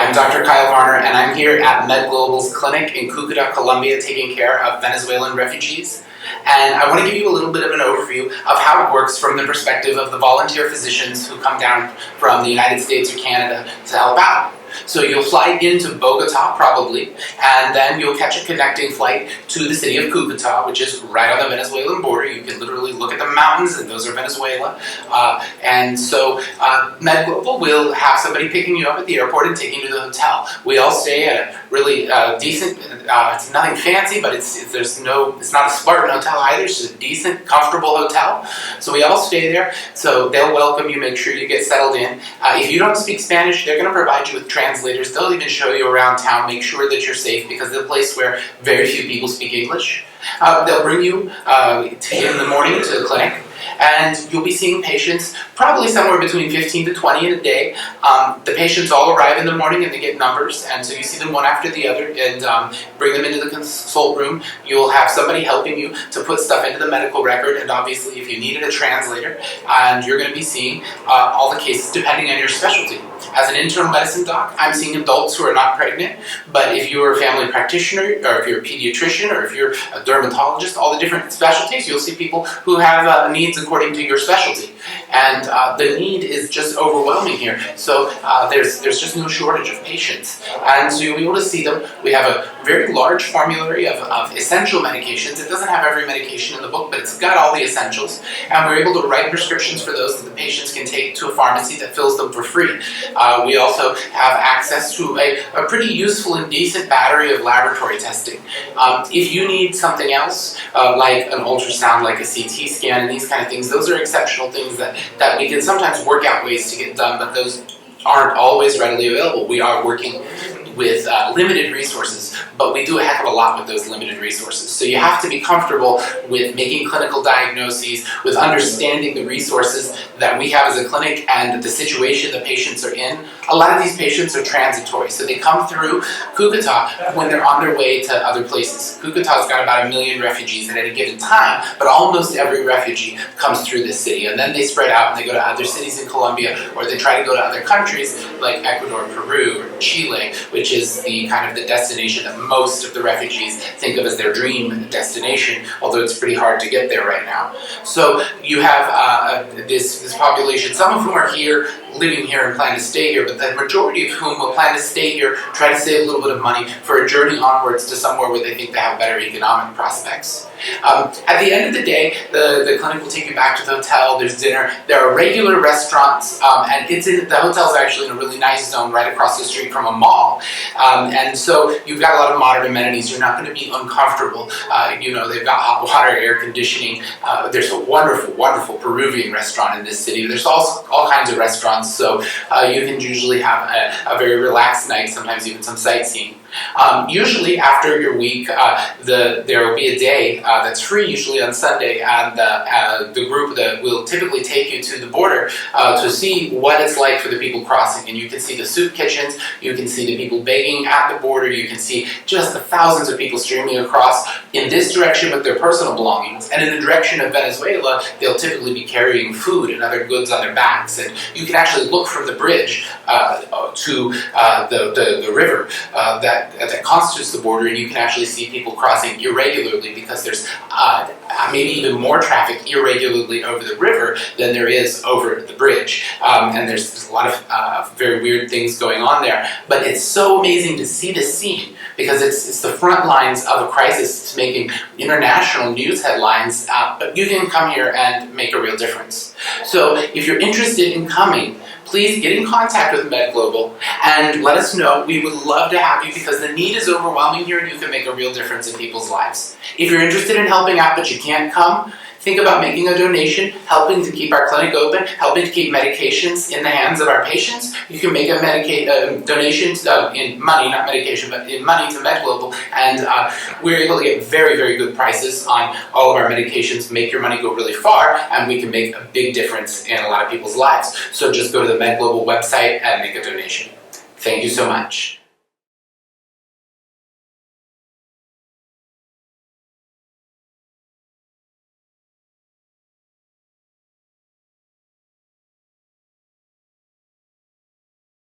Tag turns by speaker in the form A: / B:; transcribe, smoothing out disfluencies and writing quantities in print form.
A: I'm Dr. Kyle Varner, and I'm here at MedGlobal's clinic in Cucuta, Colombia, taking care of Venezuelan refugees. And I want to give you a little bit of an overview of how it works from the perspective of the volunteer physicians who come down from the United States or Canada to help out. So you'll fly into Bogota, probably, and then you'll catch a connecting flight to the city of Cucuta, which is right on the Venezuelan border. You can literally look at the mountains, and those are Venezuela. MedGlobal will have somebody picking you up at the airport and taking you to the hotel. We all stay at a really decent, it's nothing fancy, but it's not a Spartan hotel either. It's just a decent, comfortable hotel. So we all stay there. So they'll welcome you, make sure you get settled in. If you don't speak Spanish, they're going to provide you with translators. They'll even show you around town, make sure that you're safe, because it's a place where very few people speak English. They'll bring you in the morning to the clinic, and you'll be seeing patients probably somewhere between 15 to 20 in a day. The patients all arrive in the morning and they get numbers, and so you see them one after the other and bring them into the consult room. You'll have somebody helping you to put stuff into the medical record, and obviously if you needed a translator, and you're going to be seeing all the cases depending on your specialty. As an internal medicine doc, I'm seeing adults who are not pregnant, but if you're a family practitioner, or if you're a pediatrician, or if you're a dermatologist, all the different specialties, you'll see people who have needs according to your specialty. And the need is just overwhelming here. So there's just no shortage of patients. And so you'll be able to see them. We have a very large formulary of essential medications. It doesn't have every medication in the book, but it's got all the essentials. And we're able to write prescriptions for those that the patients can take to a pharmacy that fills them for free. We also have access to a pretty useful and decent battery of laboratory testing. If you need something else, like an ultrasound, like a CT scan, and these kind of things, those are exceptional things that we can sometimes work out ways to get done, but those aren't always readily available. We are working with limited resources, but we do a heck of a lot with those limited resources. So you have to be comfortable with making clinical diagnoses, with understanding the resources that we have as a clinic and the situation the patients are in. A lot of these patients are transitory, so they come through Cucuta when they're on their way to other places. Cucuta's got about 1 million refugees at any given time, but almost every refugee comes through this city, and then they spread out and they go to other cities in Colombia, or they try to go to other countries like Ecuador, Peru, or Chile, which is the kind of the destination that most of the refugees think of as their dream destination, although it's pretty hard to get there right now. So you have this population, some of whom are here, living here and plan to stay here, but the majority of whom will plan to stay here, try to save a little bit of money for a journey onwards to somewhere where they think they have better economic prospects. At the end of the day, the clinic will take you back to the hotel. There's dinner. There are regular restaurants, and the hotel's actually in a really nice zone right across the street from a mall. And so you've got a lot of modern amenities. You're not going to be uncomfortable. They've got hot water, air conditioning. There's a wonderful, wonderful Peruvian restaurant in this city. There's all kinds of restaurants, so you can usually have a very relaxed night, sometimes even some sightseeing. Usually after your week, there will be a day that's free, usually on Sunday, and the group that will typically take you to the border to see what it's like for the people crossing. And you can see the soup kitchens, you can see the people begging at the border, you can see just the thousands of people streaming across in this direction with their personal belongings. And in the direction of Venezuela, they'll typically be carrying food and other goods on their backs. And you can actually look from the bridge to the river that constitutes the border, and you can actually see people crossing irregularly because there's maybe even more traffic irregularly over the river than there is over the bridge. And there's a lot of very weird things going on there. But it's so amazing to see this scene because it's the front lines of a crisis. It's making international news headlines, but you can come here and make a real difference. So if you're interested in coming, please get in contact with MedGlobal and let us know. We would love to have you because the need is overwhelming here and you can make a real difference in people's lives. If you're interested in helping out but you can't come, think about making a donation, helping to keep our clinic open, helping to keep medications in the hands of our patients. You can make a donation in money, not medication, but in money to MedGlobal, and we're able to get very, very good prices on all of our medications, make your money go really far, and we can make a big difference in a lot of people's lives. So just go to the MedGlobal website and make a donation. Thank you so much.